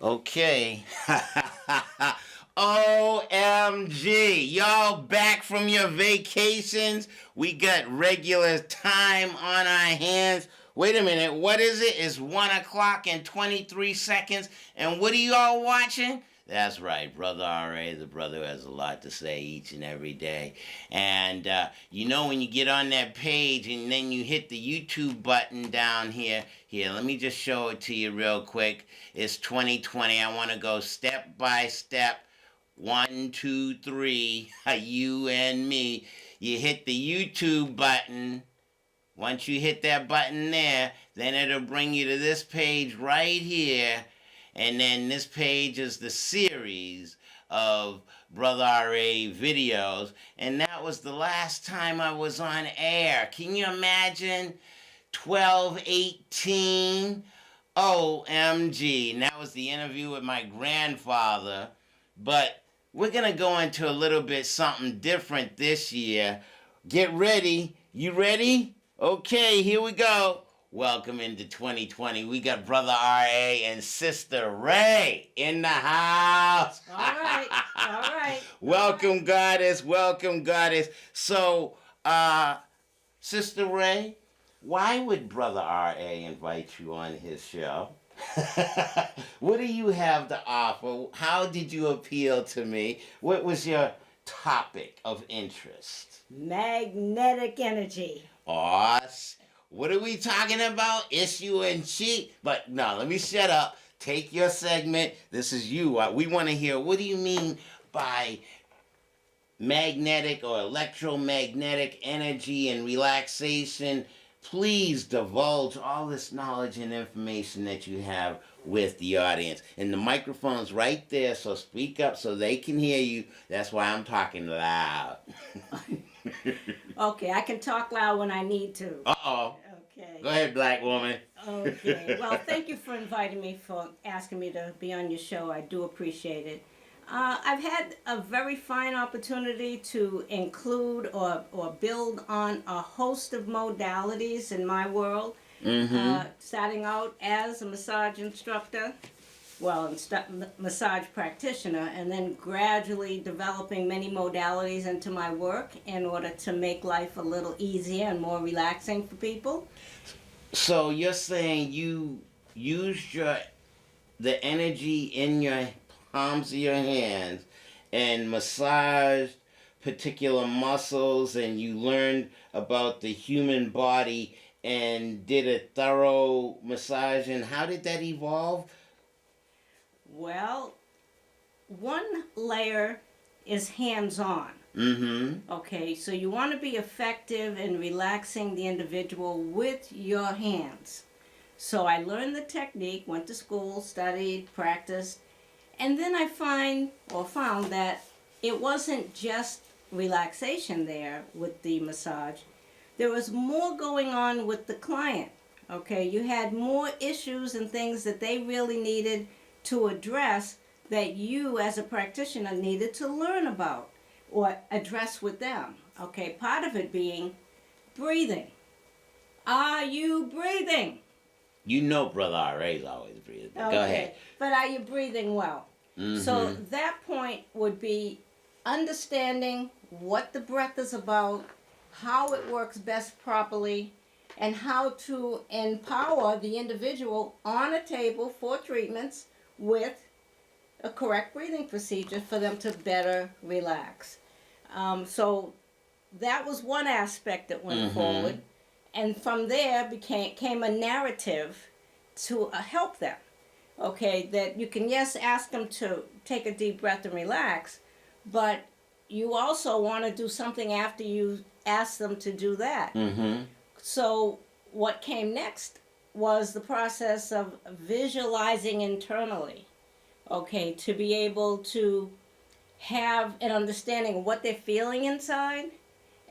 Okay. OMG. Y'all back from your vacations? We got regular time on our hands. Wait a minute. What is it? It's 1 o'clock and 23 seconds. And what are y'all watching? That's right, Brother RA, the brother who has a lot to say each and every day. And when you get on that page and then you hit the YouTube button down here, let me just show it to you real quick. It's 2020. I want to go step by step. 1, 2, 3, you and me. You hit the YouTube button. Once you hit that button there, then it'll bring you to this page right here. And then this page is the series of Brother RA videos. And that was the last time I was on air. Can you imagine? 12/18. OMG. And that was the interview with my grandfather. But we're going to go into a little bit something different this year. Get ready. You ready? Okay, here we go. Welcome into 2020. We got Brother RA and Sistah RE in the house. All right. Welcome, Goddess. Welcome, Goddess. So, Sistah RE, why would Brother RA invite you on his show? What do you have to offer? How did you appeal to me? What was your topic of interest? Magnetic energy. Awesome. What are we talking about? Issue and cheat? But no, let me shut up. Take your segment. This is you. We want to hear, what do you mean by magnetic or electromagnetic energy and relaxation? Please divulge all this knowledge and information that you have with the audience. And the microphone's right there, so speak up so they can hear you. That's why I'm talking loud. Okay, I can talk loud when I need to. Uh-oh. Okay. Go ahead, black woman. Okay. Well, thank you for inviting me, for asking me to be on your show. I do appreciate it. I've had a very fine opportunity to include or build on a host of modalities in my world. Starting out as a massage instructor, massage practitioner, and then gradually developing many modalities into my work in order to make life a little easier and more relaxing for people. So you're saying you used the energy in your palms of your hands and massaged particular muscles, and you learned about the human body and did a thorough massage. And how did that evolve? Well, one layer is hands-on. Okay, so you want to be effective in relaxing the individual with your hands. So I learned the technique, went to school, studied, practiced, and then I found that it wasn't just relaxation there with the massage. There was more going on with the client. Okay, you had more issues and things that they really needed to address that you as a practitioner needed to learn about or address with them. Okay, part of it being breathing. Are you breathing? You know Brother RA's always breathing. Okay. Go ahead. But are you breathing well? So that point would be understanding what the breath is about, how it works best properly, and how to empower the individual on a table for treatments with a correct breathing procedure for them to better relax. So that was one aspect that went forward. And from there came a narrative to help them. Okay, that you can, yes, ask them to take a deep breath and relax, but you also want to do something after you ask them to do that. So what came next was the process of visualizing internally, okay, to be able to have an understanding of what they're feeling inside.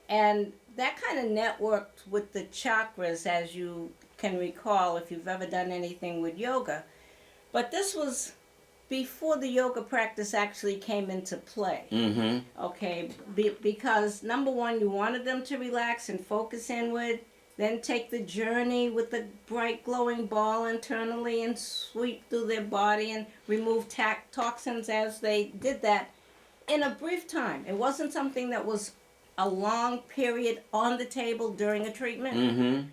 And that kind of networked with the chakras, as you can recall if you've ever done anything with yoga. But this was before the yoga practice actually came into play. Okay, because number one, you wanted them to relax and focus inward. then take the journey with the bright glowing ball internally and sweep through their body and remove toxins as they did that in a brief time. It wasn't something that was a long period on the table during a treatment. Mm-hmm.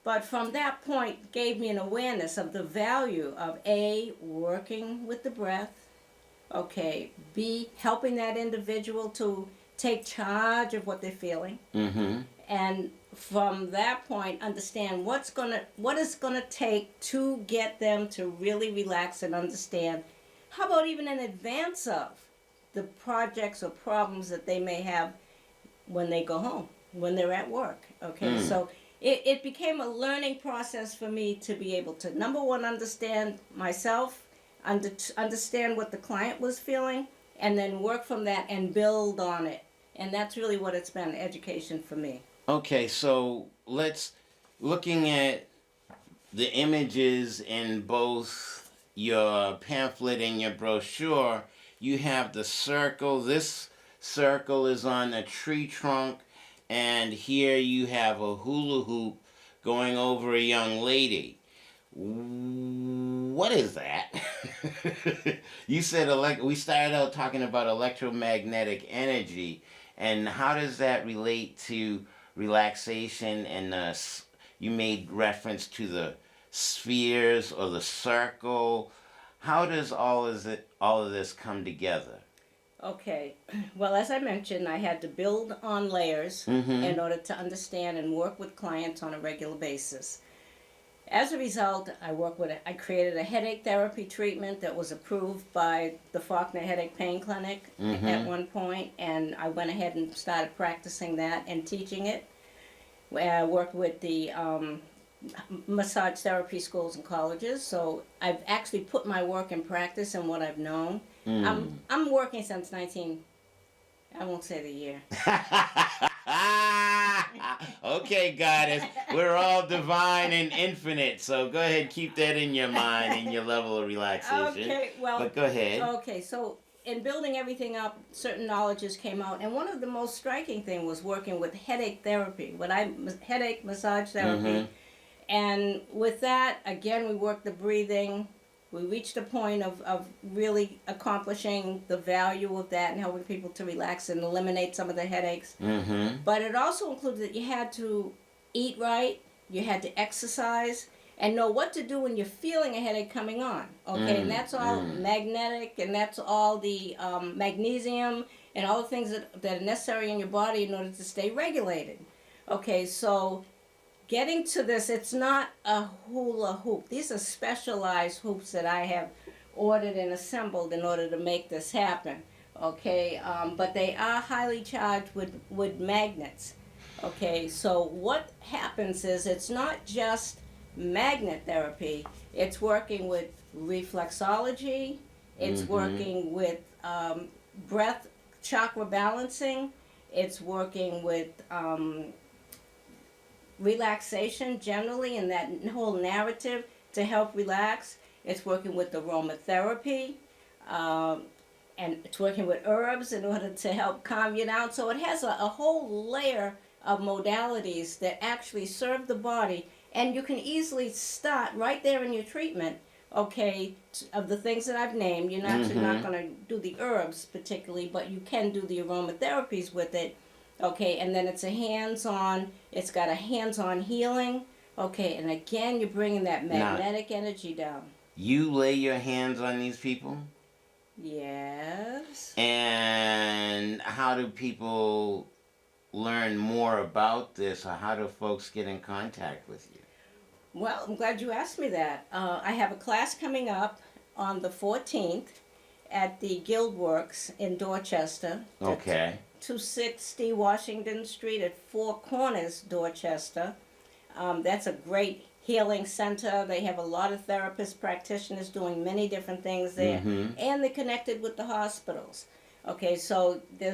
But from that point gave me an awareness of the value of A, working with the breath, okay, B, helping that individual to take charge of what they're feeling, Mm-hmm. and from that point understand what it's gonna take to get them to really relax and understand. How about even in advance of the projects or problems that they may have when they go home, when they're at work, okay? So it became a learning process for me to be able to, number one, understand myself, understand what the client was feeling, and then work from that and build on it. And that's really what it's been, education for me. Okay, so looking at the images in both your pamphlet and your brochure, you have the circle. This circle is on a tree trunk, and here you have a hula hoop going over a young lady. What is that? You said we started out talking about electromagnetic energy, and how does that relate to relaxation? And you made reference to the spheres or the circle. How does all of this come together? Okay, well, as I mentioned, I had to build on layers in order to understand and work with clients on a regular basis. As a result, I created a headache therapy treatment that was approved by the Faulkner Headache Pain Clinic at one point, and I went ahead and started practicing that and teaching it. I worked with the massage therapy schools and colleges, so I've actually put my work in practice and what I've known. I'm working since I won't say the year. Okay, goddess, we're all divine and infinite, so go ahead, keep that in your mind and your level of relaxation. Okay, well, but go ahead. Okay, so in building everything up, certain knowledges came out, and one of the most striking things was working with headache therapy, headache massage therapy. And with that, again, we worked the breathing. We reached a point of really accomplishing the value of that and helping people to relax and eliminate some of the headaches. But it also included that you had to eat right, you had to exercise, and know what to do when you're feeling a headache coming on. Okay, and that's all magnetic, and that's all the magnesium and all the things that are necessary in your body in order to stay regulated. Okay, so getting to this, it's not a hula hoop. These are specialized hoops that I have ordered and assembled in order to make this happen. Okay, but they are highly charged with magnets. Okay, so what happens is it's not just magnet therapy. It's working with reflexology. It's working with breath chakra balancing. It's working with relaxation generally, and that whole narrative to help relax. It's working with aromatherapy, and it's working with herbs in order to help calm you down. So it has a whole layer of modalities that actually serve the body, and you can easily start right there in your treatment, okay, of the things that I've named. You're actually not going to do the herbs particularly, but you can do the aromatherapies with it. Okay, and then it's got a hands-on healing. Okay, and again, you're bringing that magnetic energy down. You lay your hands on these people? Yes. And how do people learn more about this, or how do folks get in contact with you? Well, I'm glad you asked me that. I have a class coming up on the 14th at the Guildworks in Dorchester. Okay. 260 Washington Street at Four Corners, Dorchester. That's a great healing center. They have a lot of therapists, practitioners doing many different things there, and they're connected with the hospitals. Okay, so they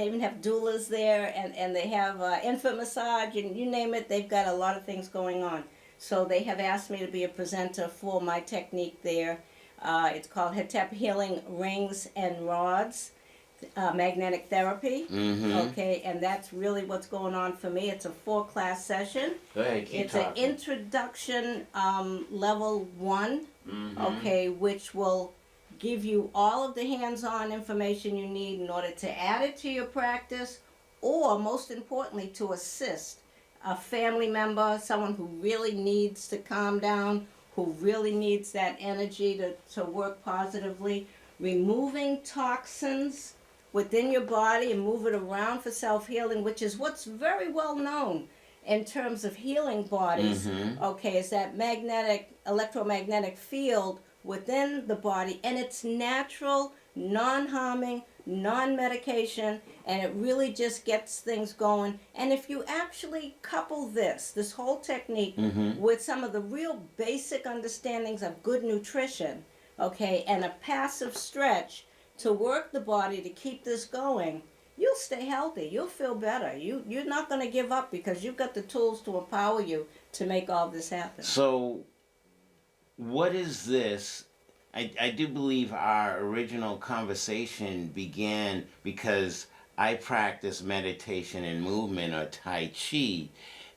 even have doulas there, and they have infant massage, and you name it, they've got a lot of things going on. So they have asked me to be a presenter for my technique there. It's called Hetep Healing Rings and Rods. magnetic therapy. Mm-hmm. Okay, and that's really what's going on for me. It's a 4-class session. Go ahead, keep It's talking. an introduction level 1, Mm-hmm. okay, which will give you all of the hands-on information you need in order to add it to your practice, or most importantly, to assist a family member, someone who really needs to calm down, who really needs that energy to work positively, removing toxins within your body and move it around for self-healing, which is what's very well known in terms of healing bodies. Mm-hmm. Okay, is that electromagnetic field within the body, and it's natural, non-harming, non-medication, and it really just gets things going. And if you actually couple this whole technique Mm-hmm. with some of the real basic understandings of good nutrition, okay, and a passive stretch to work the body to keep this going, you'll stay healthy. You'll feel better. You're not going to give up because you've got the tools to empower you to make all this happen. So, what is this? I do believe our original conversation began because I practice meditation and movement, or Tai Chi,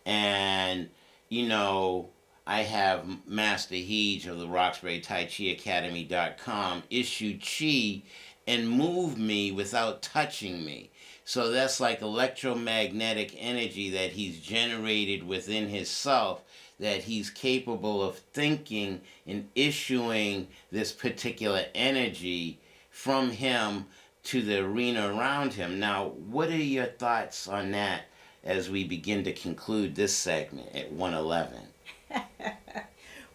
and you know, I have Master Heej of the Roxbury Tai Chi Academy.com issue Chi and move me without touching me. So that's like electromagnetic energy that he's generated within himself, that he's capable of thinking and issuing this particular energy from him to the arena around him. Now, what are your thoughts on that as we begin to conclude this segment at 111?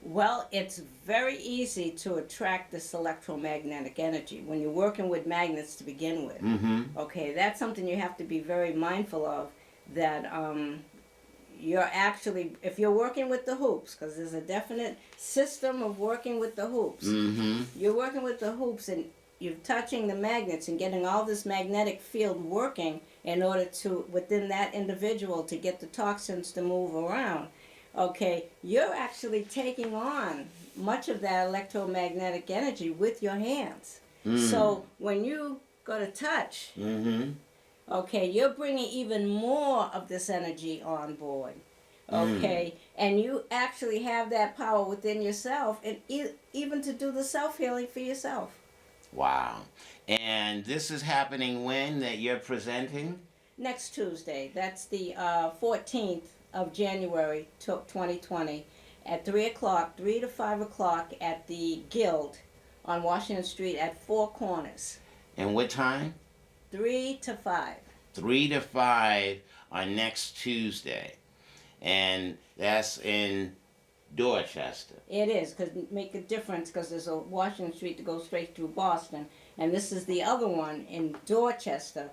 Well, it's very easy to attract this electromagnetic energy when you're working with magnets to begin with. Mm-hmm. Okay, that's something you have to be very mindful of, that you're actually, if you're working with the hoops, because there's a definite system of working with the hoops. Mm-hmm. You're working with the hoops and you're touching the magnets and getting all this magnetic field working in order to, within that individual, to get the toxins to move around. Okay, you're actually taking on much of that electromagnetic energy with your hands. So when you go to touch, Mm-hmm. okay, you're bringing even more of this energy on board. Okay, and you actually have that power within yourself, and even to do the self-healing for yourself. Wow. And this is happening when that you're presenting? Next Tuesday, that's the 14th of January 2020, at 3 o'clock, 3 to 5 o'clock at the Guild on Washington Street at Four Corners. And what time? 3 to 5. 3 to 5 on next Tuesday. And that's in Dorchester. It is, because make a difference, because there's a Washington Street to go straight through Boston, and this is the other one in Dorchester,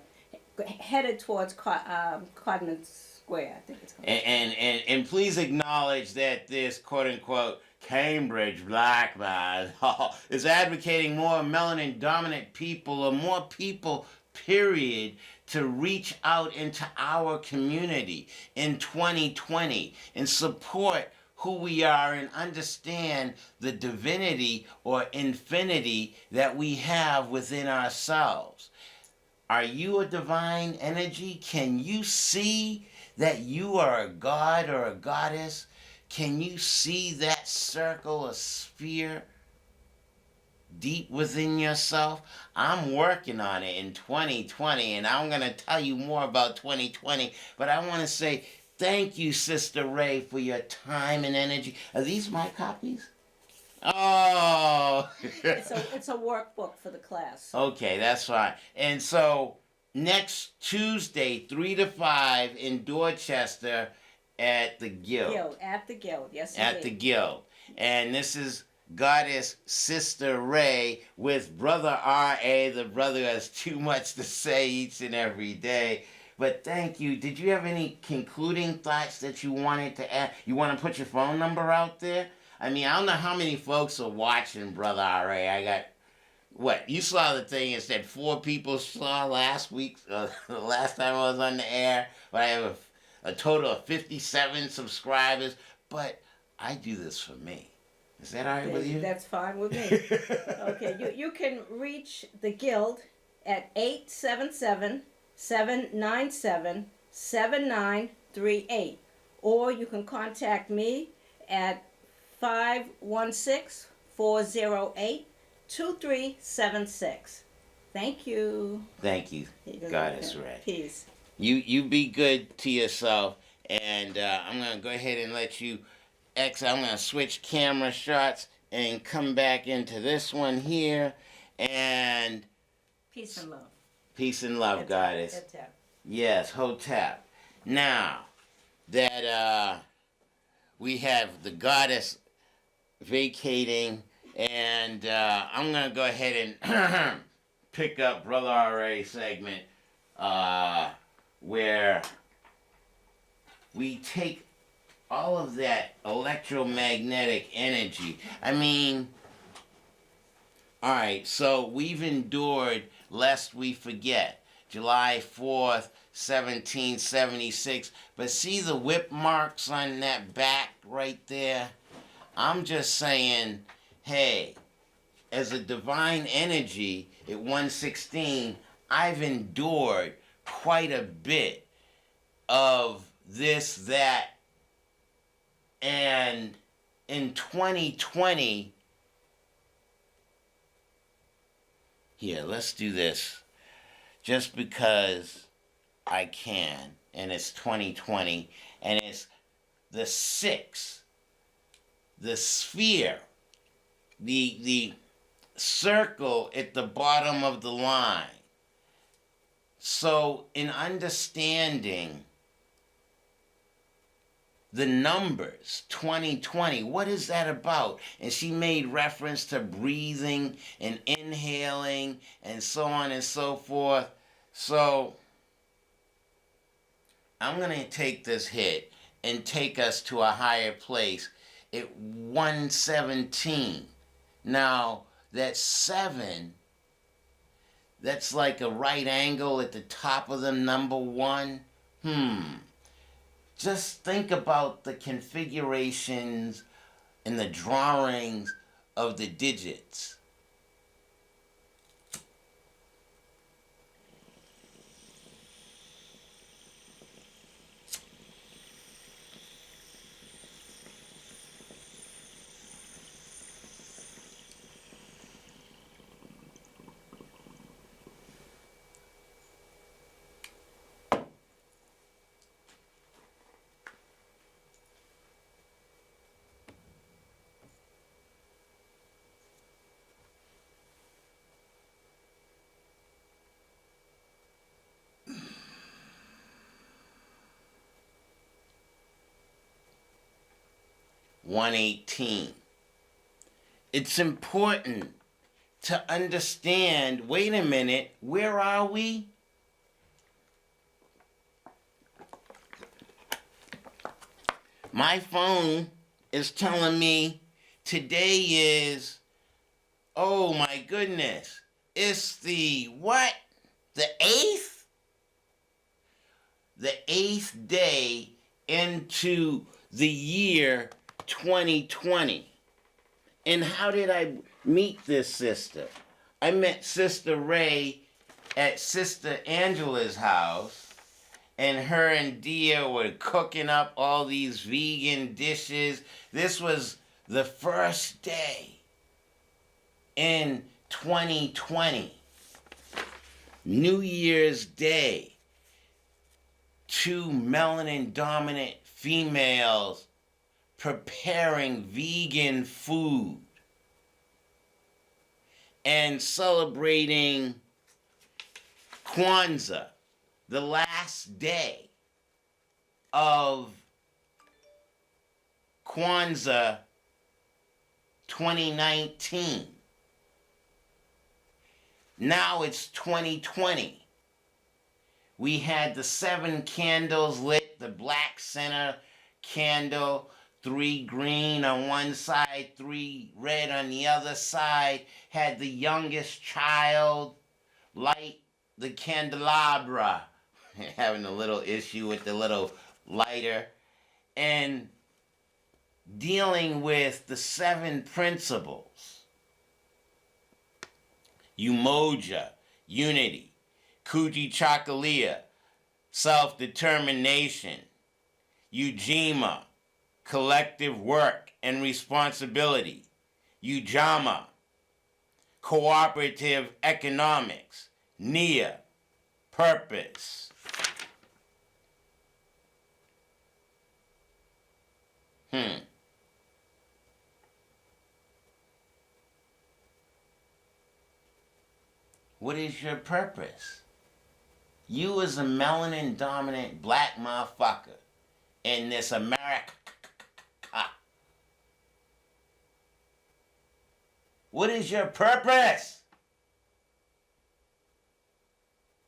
headed towards Codman Square, I think it's called. And please acknowledge that this quote-unquote Cambridge black man is advocating more melanin-dominant people, or more people, period, to reach out into our community in 2020 and support who we are and understand the divinity or infinity that we have within ourselves. Are you a divine energy? Can you see that you are a god or a goddess? Can you see that circle or sphere deep within yourself? I'm working on it in 2020, and I'm going to tell you more about 2020, but I want to say thank you, Sistah RE, for your time and energy. Are these my copies? Oh! It's a workbook for the class. Okay, that's fine. And so, next Tuesday, 3 to 5 in Dorchester at the Guild. At the Guild, yes At indeed. the Guild. And this is Goddess Sistah RE with Brother R.A. The brother has too much to say each and every day. But thank you. Did you have any concluding thoughts that you wanted to add? You want to put your phone number out there? I mean, I don't know how many folks are watching Brother R.A. I got, what, you saw the thing, it said 4 people saw last week, the last time I was on the air, but I have a total of 57 subscribers, but I do this for me. Is that all right with you? That's fine with me. Okay, you can reach the Guild at 877-797-7938. Or you can contact me at 516-408-2376. Thank you. Thank you, Goddess Ray. Peace. You be good to yourself, and I'm gonna go ahead and let you exit. I'm gonna switch camera shots and come back into this one here, and Peace and love. Peace and love, Goddess. Yes, Hotep. Now that we have the Goddess vacating, and I'm gonna go ahead and pick up Brother RA segment where we take all of that electromagnetic energy. I mean, all right, so we've endured, lest we forget, July 4th, 1776. But see the whip marks on that back right there? I'm just saying, hey, as a divine energy at 116, I've endured quite a bit of this, that, and in 2020, here, let's do this, just because I can, and it's 2020, and it's the six, the sphere, the circle at the bottom of the line. So in understanding the numbers, 2020, what is that about? And she made reference to breathing and inhaling and so on and so forth. So I'm going to take this hit and take us to a higher place at 117. Now, that 7, that's like a right angle at the top of the number 1. Just think about the configurations and the drawings of the digits. $118. It's important to understand, wait a minute, where are we? My phone is telling me today is, oh my goodness, it's the what? The 8th? The 8th day into the year 2020. And how did I meet this sister? I met Sistah RE at Sister Angela's house, and her and Dia were cooking up all these vegan dishes. This was the first day in 2020. New Year's Day. 2 melanin-dominant females preparing vegan food and celebrating Kwanzaa, the last day of Kwanzaa 2019. Now it's 2020. We had the 7 candles lit, the black center candle, 3 green on one side, 3 red on the other side. Had the youngest child light the candelabra, having a little issue with the little lighter, and dealing with the 7 principles. Umoja, unity. Kuji Chakalia, self-determination. Ujima, collective work and responsibility. Ujama, cooperative economics. Nia, purpose. What is your purpose? You as a melanin dominant black motherfucker in this America. What is your purpose?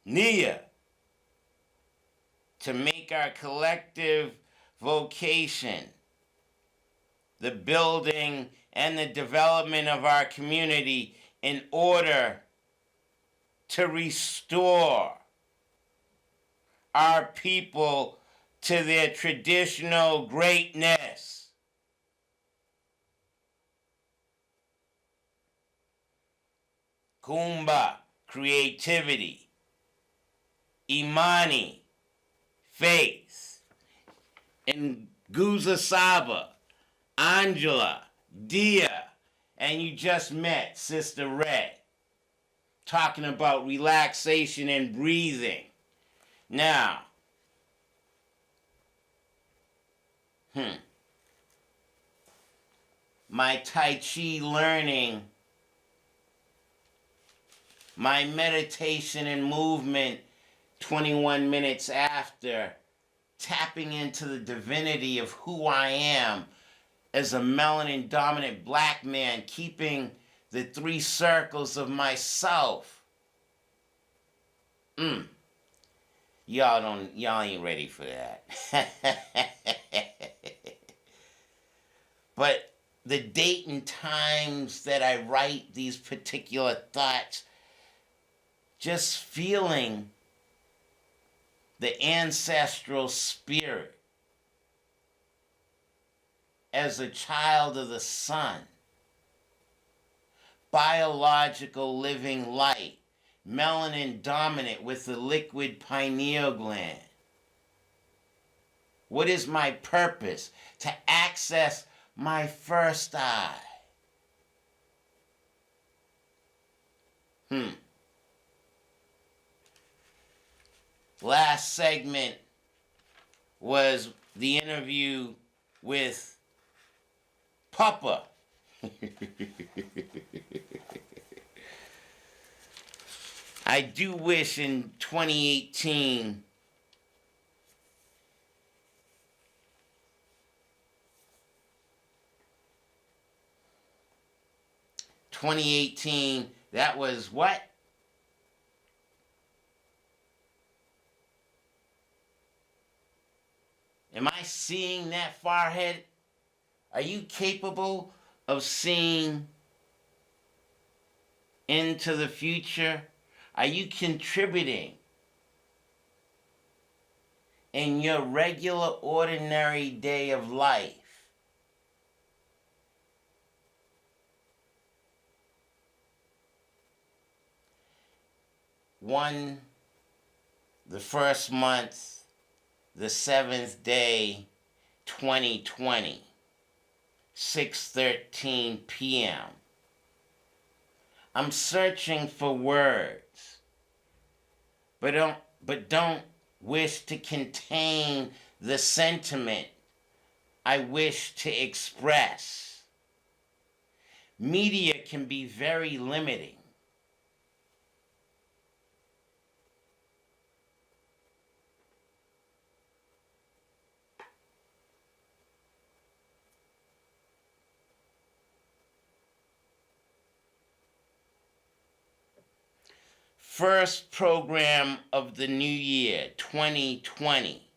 Nia, to make our collective vocation, the building and the development of our community in order to restore our people to their traditional greatness. Kumba, creativity. Imani, faith. And Guza Saba, Angela, Dia, and you just met Sistah RE, talking about relaxation and breathing. Now, my Tai Chi learning, my meditation and movement 21 minutes after, tapping into the divinity of who I am as a melanin dominant black man, keeping the 3 circles of myself. Y'all ain't ready for that. But the date and times that I write these particular thoughts, just feeling the ancestral spirit as a child of the sun, biological living light, melanin dominant with the liquid pineal gland. What is my purpose? To access my first eye. Last segment was the interview with Papa. I do wish in 2018 that was what? Am I seeing that far ahead? Are you capable of seeing into the future? Are you contributing in your regular, ordinary day of life? The first month, the 7th day, 2020, 6:13 p.m. I'm searching for words, but don't wish to contain the sentiment I wish to express. Media can be very limiting. First program of the new year, 2020.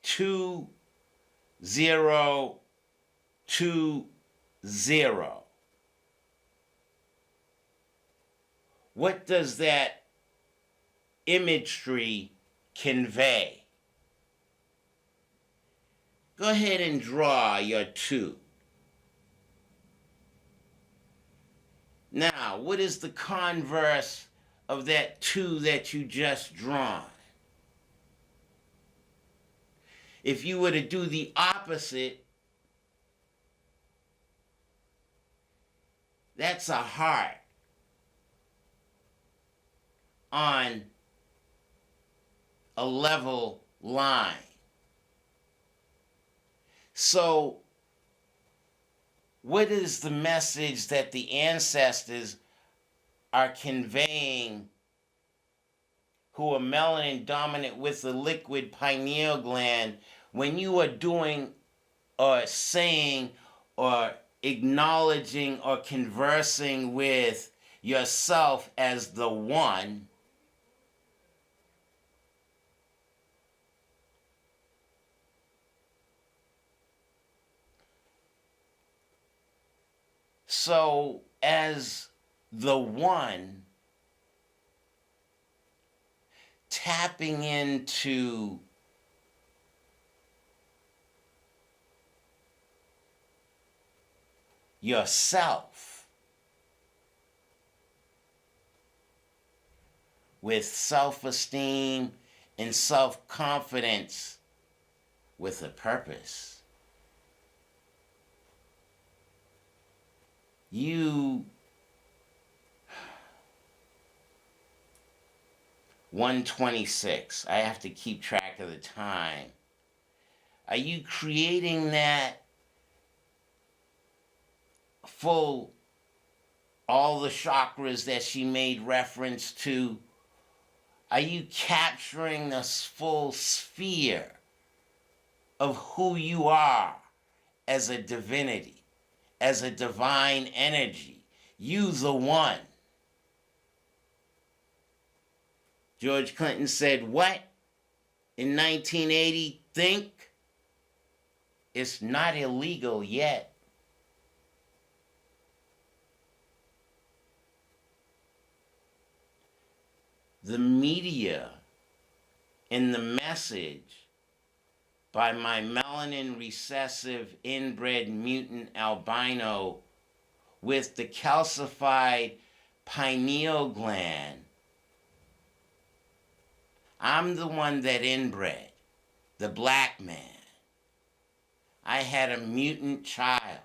2020. What does that imagery convey? Go ahead and draw your 2. Now, what is the converse of that 2 that you just drawn? If you were to do the opposite, that's a heart on a level line. So, what is the message that the ancestors are conveying who are melanin dominant with the liquid pineal gland when you are doing or saying or acknowledging or conversing with yourself as the one? So, as the one, tapping into yourself with self-esteem and self-confidence with a purpose. You 126. I have to keep track of the time. Are you creating that full, all the chakras that she made reference to? Are you capturing this full sphere of who you are as a divinity, as a divine energy? You the one. George Clinton said, what? In 1980, think? It's not illegal yet. The media and the message by my melanin recessive inbred mutant albino with the calcified pineal gland. I'm the one that inbred, the black man. I had a mutant child.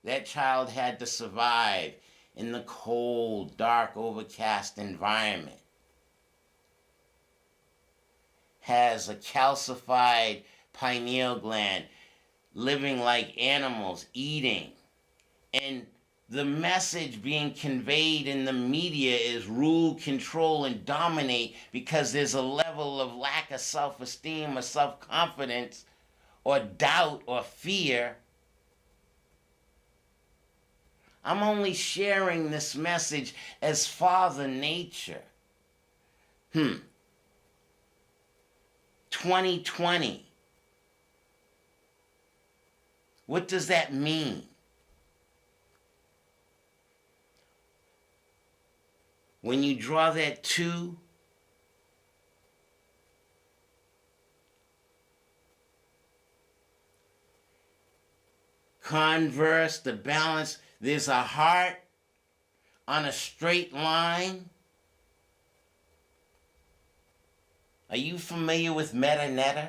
That child had to survive in the cold, dark, overcast environment. Has a calcified pineal gland, living like animals, eating. And the message being conveyed in the media is rule, control, and dominate, because there's a level of lack of self-esteem or self-confidence or doubt or fear. I'm only sharing this message as Father Nature. 2020. What does that mean? When you draw that 2, converse, the balance, there's a heart on a straight line. Are you familiar with Metanetta?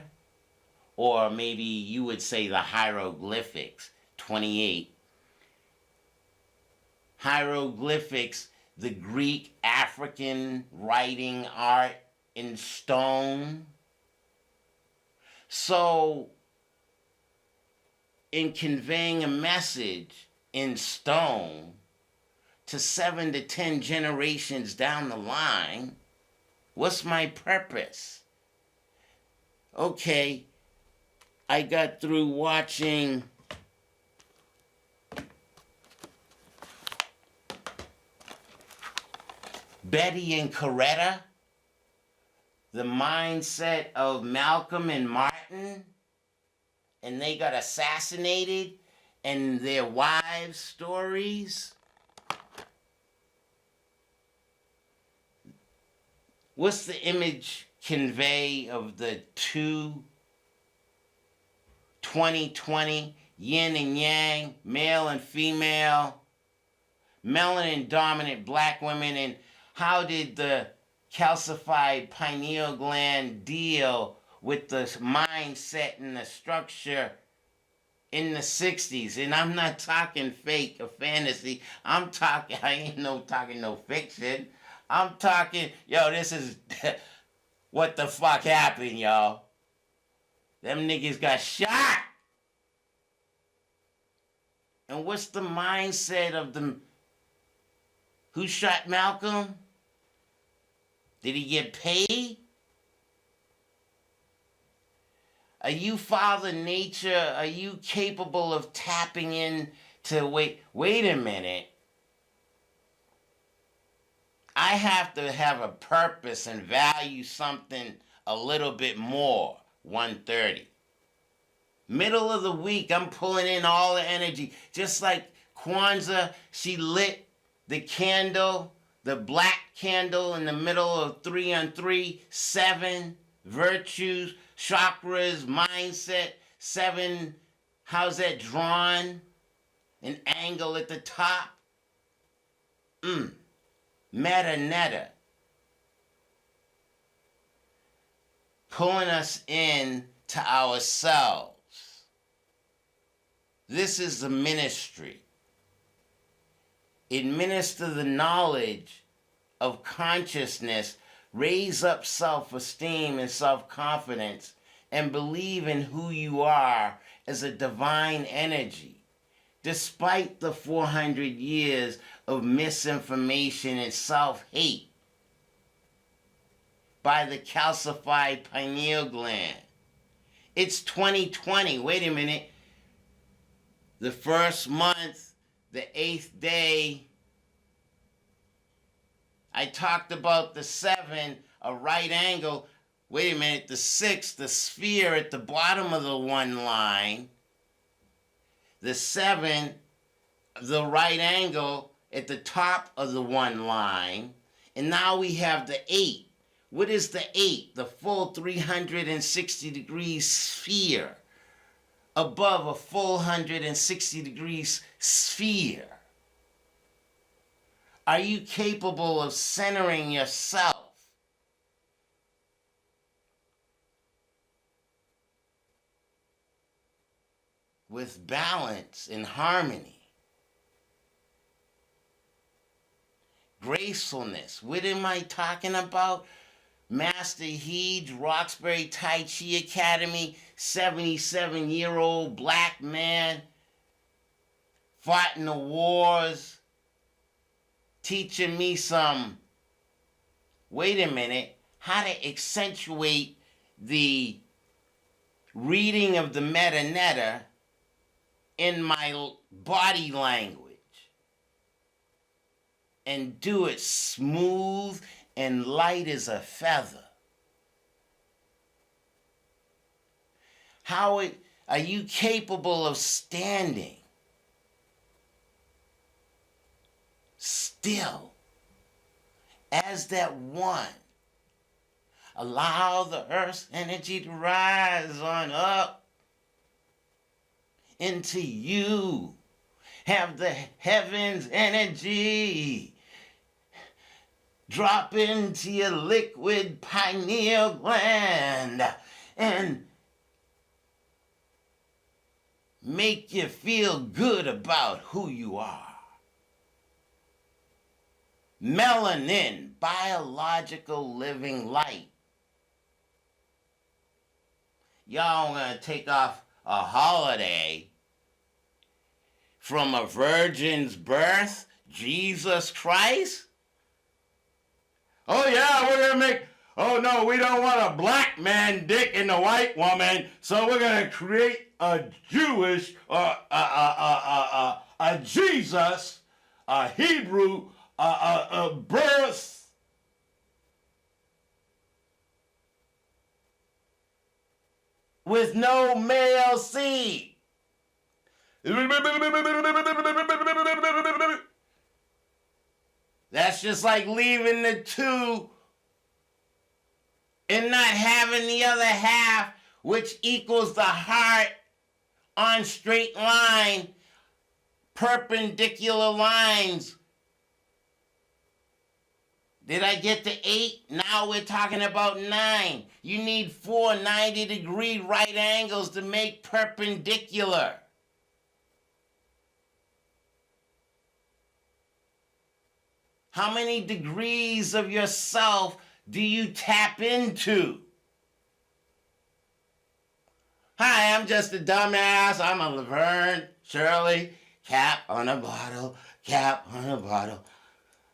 Or maybe you would say the hieroglyphics, 28. Hieroglyphics, the Greek African writing art in stone. So, in conveying a message in stone to 7 to 10 generations down the line, what's my purpose? Okay, I got through watching Betty and Coretta, the mindset of Malcolm and Martin, and they got assassinated, and their wives' stories. What's the image convey of the 2020, yin and yang, male and female, melanin dominant black women, and how did the calcified pineal gland deal with the mindset and the structure in the 60s? And I'm not talking fake or fantasy. I ain't talking no fiction. I'm talking, yo, this is what the fuck happened, y'all. Them niggas got shot. And what's the mindset of them? Who shot Malcolm? Did he get paid? Are you Father Nature? Are you capable of tapping in to wait a minute? I have to have a purpose and value something a little bit more. 1:30. Middle of the week, I'm pulling in all the energy. Just like Kwanzaa, she lit the candle, the black candle in the middle of 3 on 3, 7 virtues, chakras, mindset, 7, how's that drawn? An angle at the top. Meta netta. Pulling us in to ourselves. This is the ministry. Administer the knowledge of consciousness, raise up self-esteem and self-confidence, and believe in who you are as a divine energy. Despite the 400 years of misinformation and self-hate by the calcified pineal gland. It's 2020. Wait a minute. The first month, the 8th day, I talked about the 7, a right angle. Wait a minute, the 6, the sphere at the bottom of the one line. The 7, the right angle at the top of the one line. And now we have the 8. What is the 8? The full 360 degrees sphere above a full 160 degrees sphere. Are you capable of centering yourself? With balance and harmony? Gracefulness. What am I talking about? Master Heed, Roxbury Tai Chi Academy, 77-year-old black man, fought in the wars, teaching me some, wait a minute, how to accentuate the reading of the meta netta in my body language and do it smooth and light as a feather. Are you capable of standing still as that one? Allow the earth's energy to rise on up into you. Have the heavens' energy drop into your liquid pineal gland and make you feel good about who you are. Melanin, biological living light. Y'all gonna take off a holiday from a virgin's birth, Jesus Christ? Oh yeah, we're gonna make, oh no, we don't want a black man dick in a white woman, so we're gonna create a Jewish, a Jesus, a Hebrew, a birth. With no male seed. That's just like leaving the 2 and not having the other half, which equals the heart on straight line, perpendicular lines Did I get to 8? Now we're talking about 9. You need 4 90-degree right angles to make perpendicular. How many degrees of yourself do you tap into? Hi, I'm just a dumbass. I'm a Laverne, Shirley, cap on a bottle, cap on a bottle.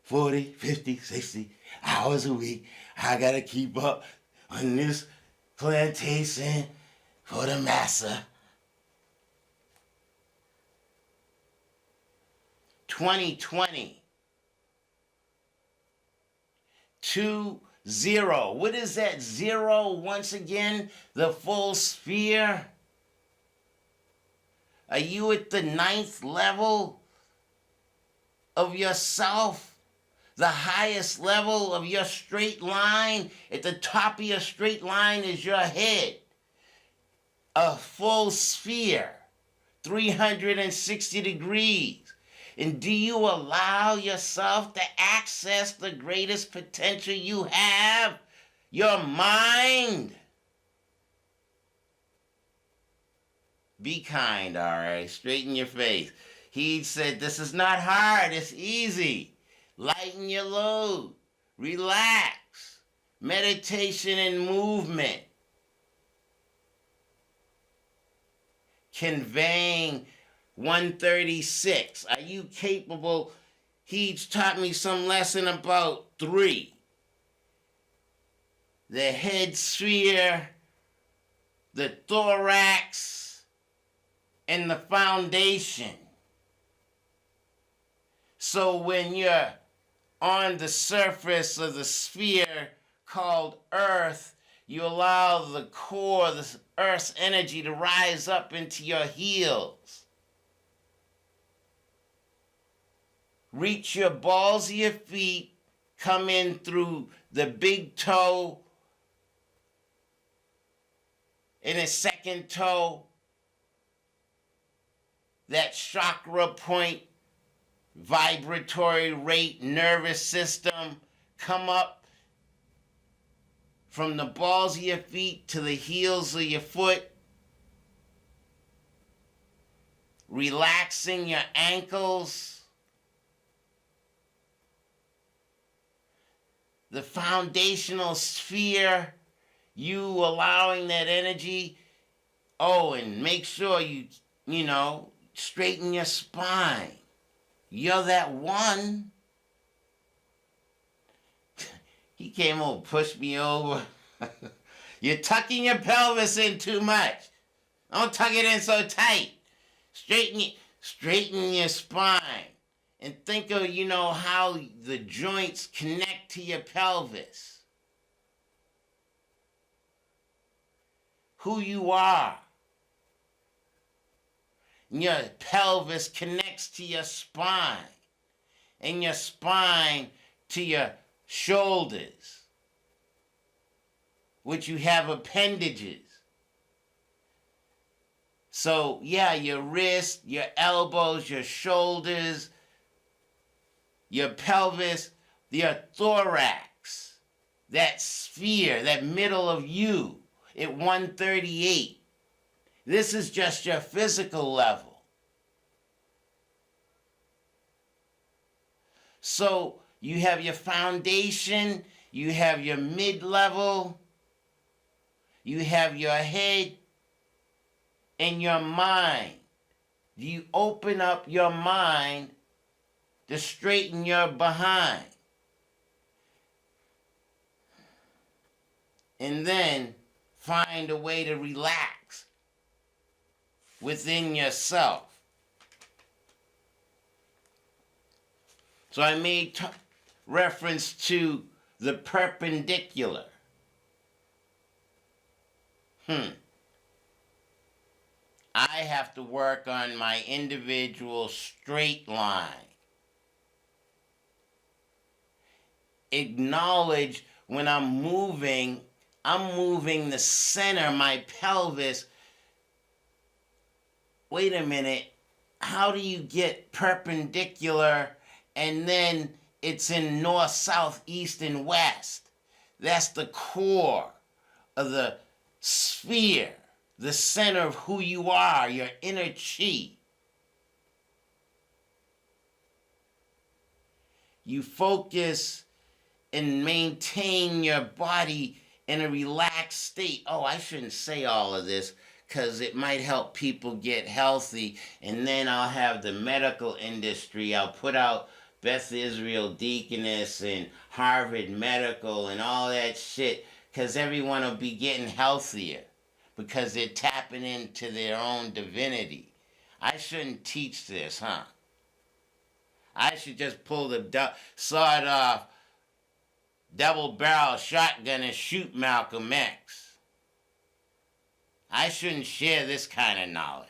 40, 50, 60 hours a week. I gotta keep up on this plantation for the massa. 2020. 2-0. What is that 0 once again? The full sphere? Are you at the 9th level of yourself? The highest level of your straight line? At the top of your straight line is your head. A full sphere. 360 degrees. And do you allow yourself to access the greatest potential you have? Your mind. Be kind, RA. Straighten your face. He said, this is not hard. It's easy. Lighten your load. Relax. Meditation and movement. Conveying 136. Are you capable? He's taught me some lesson about 3. The head sphere, the thorax, and the foundation. So when you're on the surface of the sphere called Earth, you allow the core, the Earth's energy to rise up into your heels. Reach your balls of your feet, come in through the big toe and the second toe, that chakra point, vibratory rate, nervous system, come up from the balls of your feet to the heels of your foot, relaxing your ankles. The foundational sphere, you allowing that energy. Oh, and make sure you straighten your spine. You're that one. He came over, pushed me over. You're tucking your pelvis in too much. Don't tuck it in so tight. Straighten your spine. And think of, how the joints connect to your pelvis. Who you are. And your pelvis connects to your spine. And your spine to your shoulders, which you have appendages. So, yeah, your wrist, your elbows, your shoulders, your pelvis, your thorax, that sphere, that middle of you at 138. This is just your physical level. So you have your foundation, you have your mid-level, you have your head and your mind. You open up your mind to straighten your behind. And then find a way to relax within yourself. So I made reference to the perpendicular. I have to work on my individual straight line. Acknowledge when I'm moving the center, my pelvis. Wait a minute, how do you get perpendicular and then It's in north, south, east, and west. That's the core of the sphere, the center of who you are, your inner chi. You focus and maintain your body in a relaxed state. Oh, I shouldn't say all of this because it might help people get healthy. And then I'll have the medical industry. I'll put out Beth Israel Deaconess and Harvard Medical and all that shit because everyone will be getting healthier because they're tapping into their own divinity. I shouldn't teach this, huh? I should just pull the sawed off double barrel shotgun and shoot Malcolm X. I shouldn't share this kind of knowledge.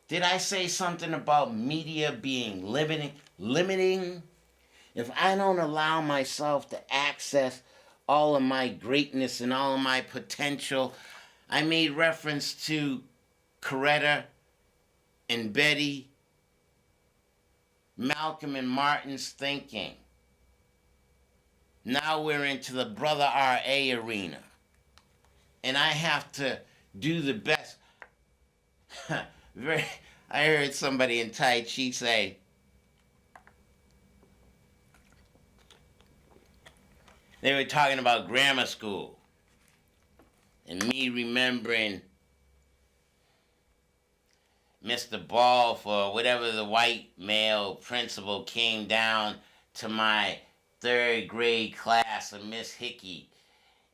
Did I say something about media being limiting? If I don't allow myself to access all of my greatness and all of my potential, I made reference to Coretta and Betty, Malcolm and Martin's thinking. Now we're into the Brother RA arena. And I have to do the best. I heard somebody in Tai Chi say, they were talking about grammar school. And me remembering Mr. Ball for whatever the white male principal came down to my third grade class of Miss Hickey.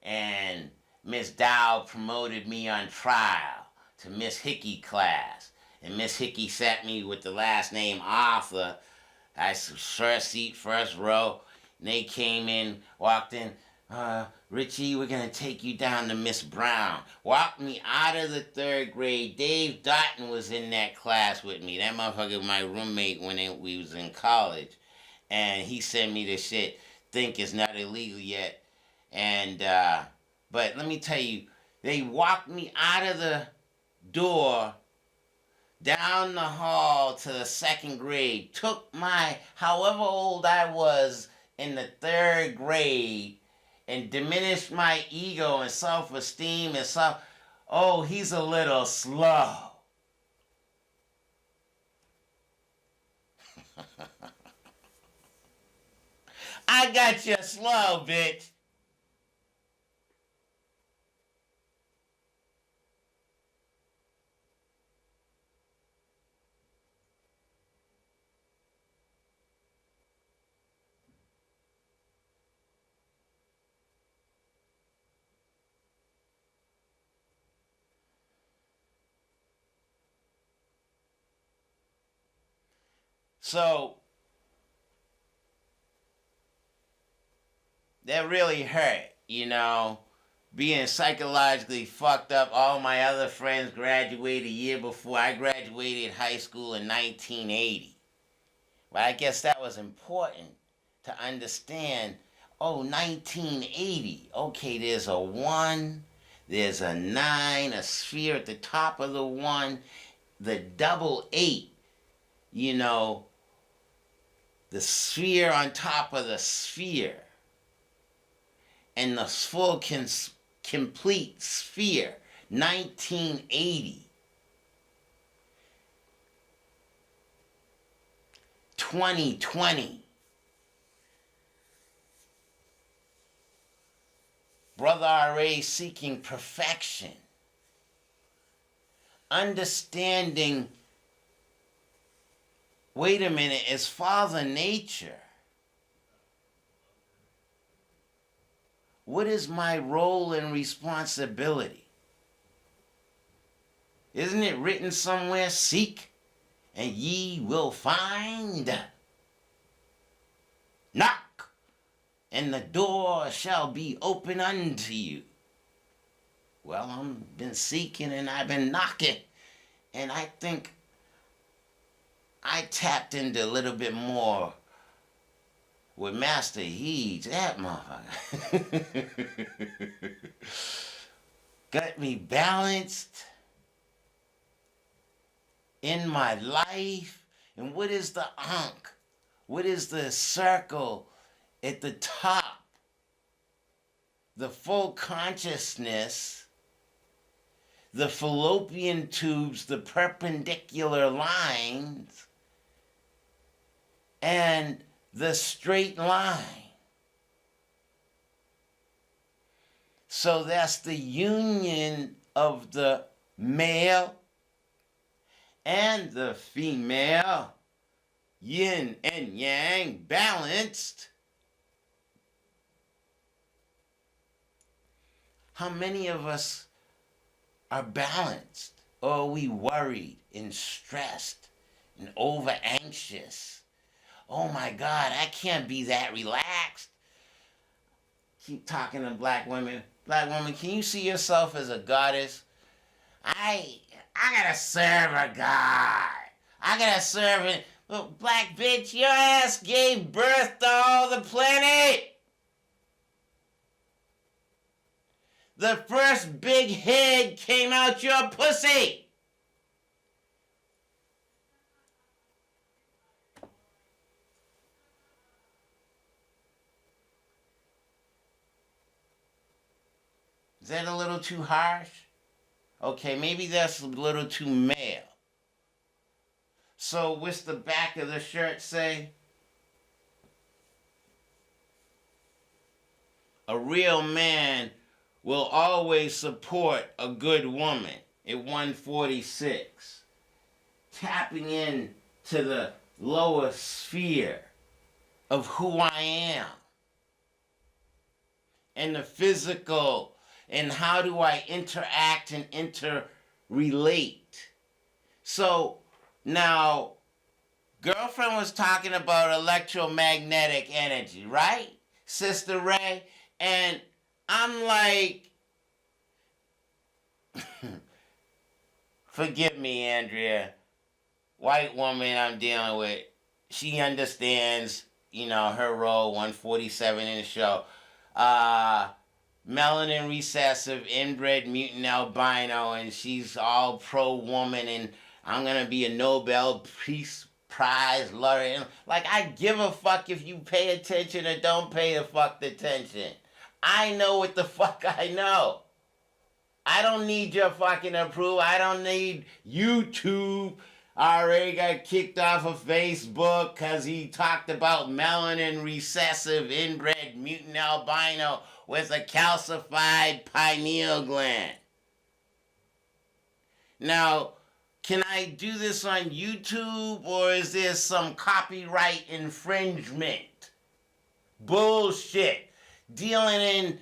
And Miss Dow promoted me on trial to Miss Hickey class. And Miss Hickey sat me with the last name Arthur. I first seat, first row. And they came in, walked in. Richie, we're going to take you down to Miss Brown. Walked me out of the third grade. Dave Dotton was in that class with me. That motherfucker was my roommate when we was in college. And he sent me this shit. Think it's not illegal yet. And, but let me tell you, they walked me out of the door, down the hall to the second grade, took my, however old I was in the third grade, and diminished my ego and self-esteem and oh, he's a little slow. I got you slow, bitch. So, that really hurt, being psychologically fucked up. All my other friends graduated a year before. I graduated high school in 1980. But I guess that was important to understand. Oh, 1980. Okay, there's a 1, there's a 9, a sphere at the top of the 1, the double 8, the sphere on top of the sphere, and the full complete sphere, 1980. 2020. Brother RA seeking perfection. Understanding, wait a minute, it's Father Nature. What is my role and responsibility? Isn't it written somewhere, seek and ye will find? Knock, and the door shall be open unto you. Well, I've been seeking and I've been knocking, and I think I tapped into a little bit more with Master Heed, that motherfucker. Got me balanced, in my life? And what is the ankh? What is the circle at the top? The full consciousness, the fallopian tubes, the perpendicular lines, and the straight line. So that's the union of the male and the female, yin and yang, balanced. How many of us are balanced? Or are we worried and stressed and over anxious? Oh my God, I can't be that relaxed. Keep talking to black women. Black woman, can you see yourself as a goddess? I gotta serve a god. I gotta serve it. Well, black bitch, your ass gave birth to all the planet. The first big head came out your pussy. Is that a little too harsh? Okay, maybe that's a little too male. So what's the back of the shirt say? A real man will always support a good woman at 146. Tapping in to the lower sphere of who I am. And the physical, and how do I interact and interrelate. So now, girlfriend was talking about electromagnetic energy, right? Sistah RE. And I'm like, forgive me, Andrea. White woman I'm dealing with, she understands, her role, 147 in the show. Melanin recessive, inbred mutant albino, and she's all pro-woman, and I'm going to be a Nobel Peace Prize laureate. Like, I give a fuck if you pay attention or don't pay the fuck attention. I know what the fuck I know. I don't need your fucking approval. I don't need YouTube. RE got kicked off of Facebook because he talked about melanin recessive inbred mutant albino with a calcified pineal gland. Now, can I do this on YouTube, or is there some copyright infringement? Bullshit. Dealing in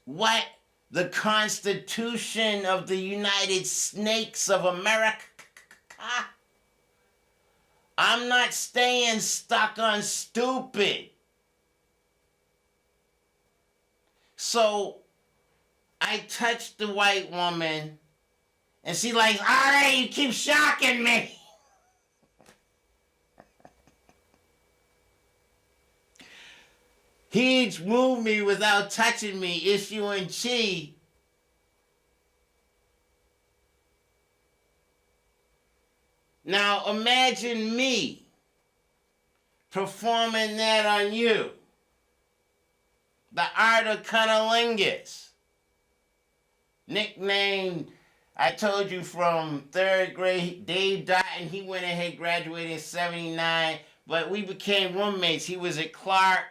what? The Constitution of the United Snakes of America. I'm not staying stuck on stupid. So I touched the white woman, and she like, RE, you keep shocking me. He'd move me without touching me, issuing chi. Now imagine me performing that on you. The art of cunnilingus. Nicknamed, I told you, from third grade, Dave Dotton. He went ahead, graduated in 79, but we became roommates. He was at Clark.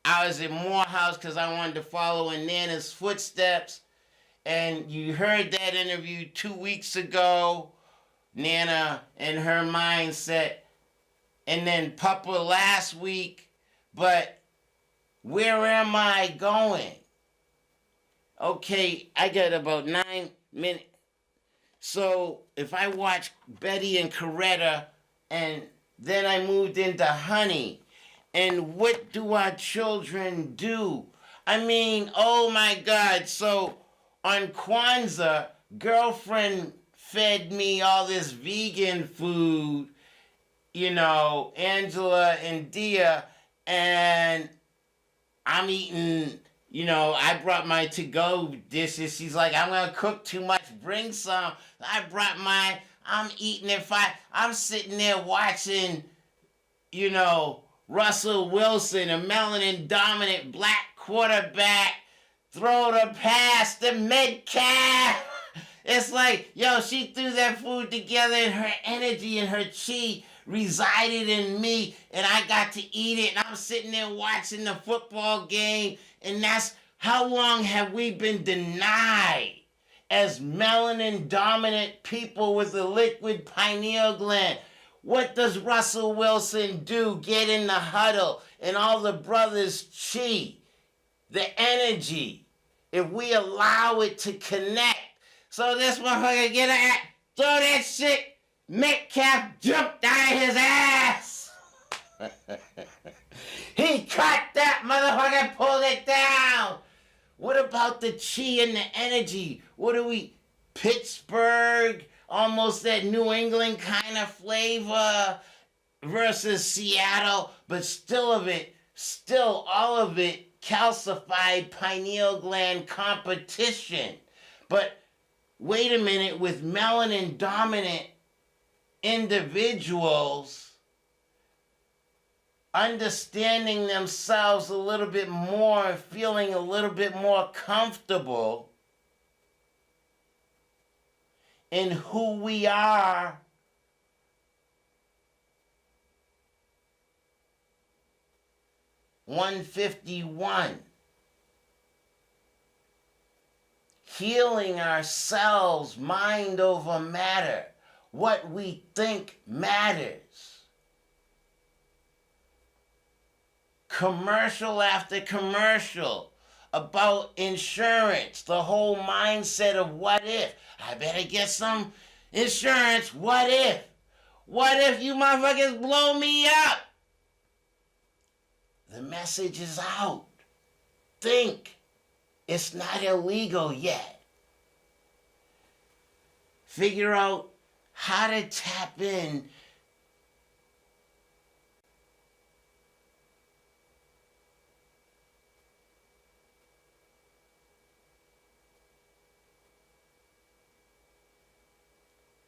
I was at Morehouse because I wanted to follow in Nana's footsteps. And you heard that interview 2 weeks ago. Nana and her mindset. And then Papa last week. But where am I going? Okay, I got about 9 minutes. So if I watch Betty and Coretta, and then I moved into Honey, and what do our children do? I mean, oh my God. So on Kwanzaa, girlfriend fed me all this vegan food, Angela and Dia, and I'm eating, I brought my to-go dishes. She's like, I'm going to cook too much, bring some. I brought I'm eating at 5. I'm sitting there watching, Russell Wilson, a melanin dominant black quarterback, throw the pass to Metcalf. It's like, she threw that food together and her energy and her chi resided in me and I got to eat it and I'm sitting there watching the football game, and that's how long have we been denied as melanin dominant people with the liquid pineal gland? What does Russell Wilson do? Get in the huddle and all the brothers chi, the energy, if we allow it to connect. So this motherfucker throw that shit, Metcalf jumped out of his ass. He cut that motherfucker, pulled it down. What about the chi and the energy? What are we, Pittsburg, almost that New England kind of flavor versus Seattle, but still all of it, calcified pineal gland competition. But wait a minute, with melanin dominant individuals understanding themselves a little bit more, feeling a little bit more comfortable in who we are, (151) healing ourselves, mind over matter, what we think matters. Commercial after commercial about insurance, the whole mindset of what if. I better get some insurance. What if? What if you motherfuckers blow me up? The message is out. Think. It's not illegal yet. Figure out how to tap in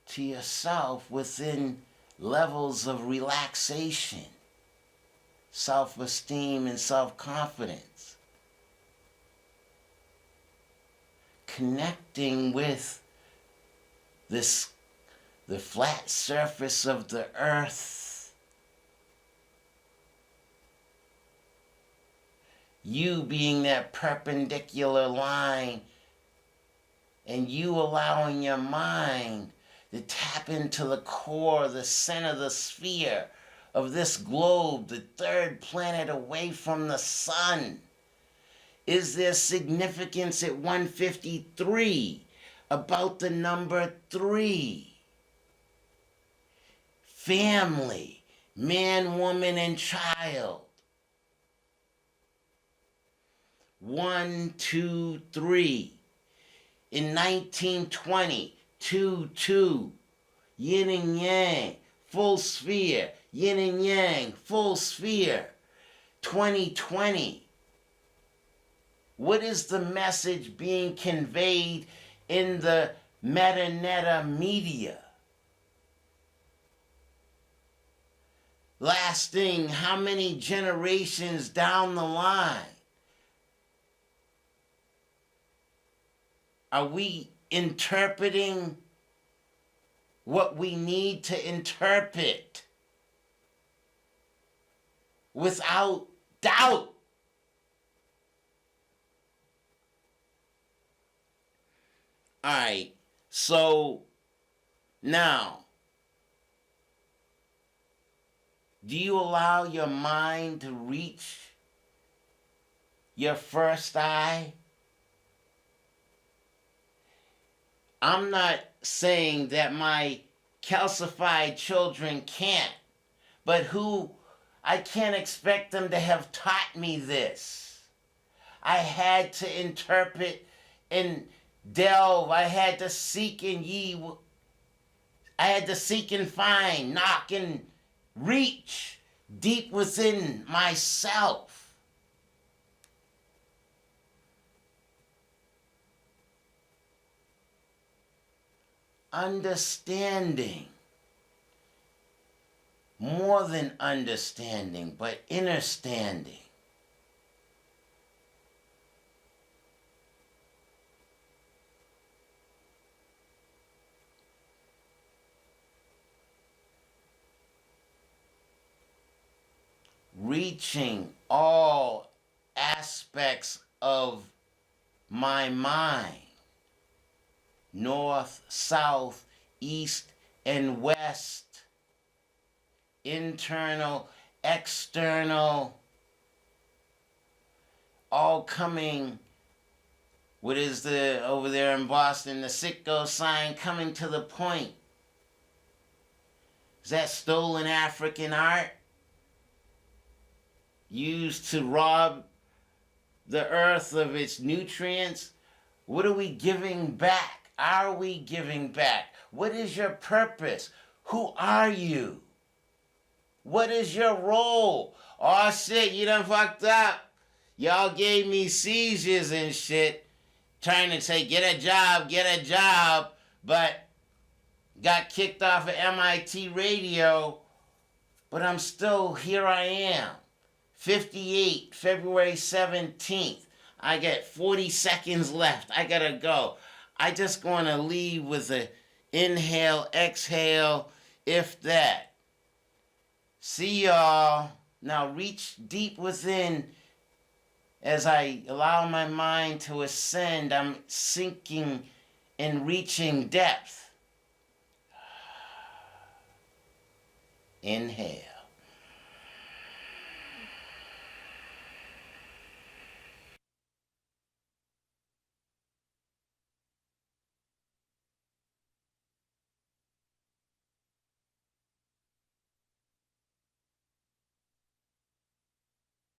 to yourself within levels of relaxation, self-esteem, and self-confidence. Connecting with the flat surface of the earth. You being that perpendicular line, and you allowing your mind to tap into the core, the center, the sphere of this globe, the third planet away from the sun. Is there significance at 153 about the number 3? Family, man, woman, and child. 1, 2, 3. In 1920, 2, 2. Yin and yang, full sphere. Yin and yang, full sphere. 2020. What is the message being conveyed in the meta media? Lasting how many generations down the line? Are we interpreting what we need to interpret without doubt? All right, so now, do you allow your mind to reach your first eye? I'm not saying that my calcified children can't, but I can't expect them to have taught me this. I had to interpret and delve. I had to seek and find, knock and reach deep within myself. understanding. More than understanding, but understanding. Reaching all aspects of my mind. North, south, east, and west. Internal, external. All coming, what is the, over there in Boston, the Sitgo sign, coming to the point. Is that stolen African art? Used to rob the earth of its nutrients? What are we giving back? Are we giving back? What is your purpose? Who are you? What is your role? Oh shit, you done fucked up. Y'all gave me seizures and shit, trying to say get a job, but got kicked off of MIT radio, but I'm still, here I am. 58, February 17th. I got 40 seconds left. I gotta go. I just gonna leave with a inhale, exhale, if that. See y'all. Now reach deep within. As I allow my mind to ascend, I'm sinking and reaching depth. Inhale.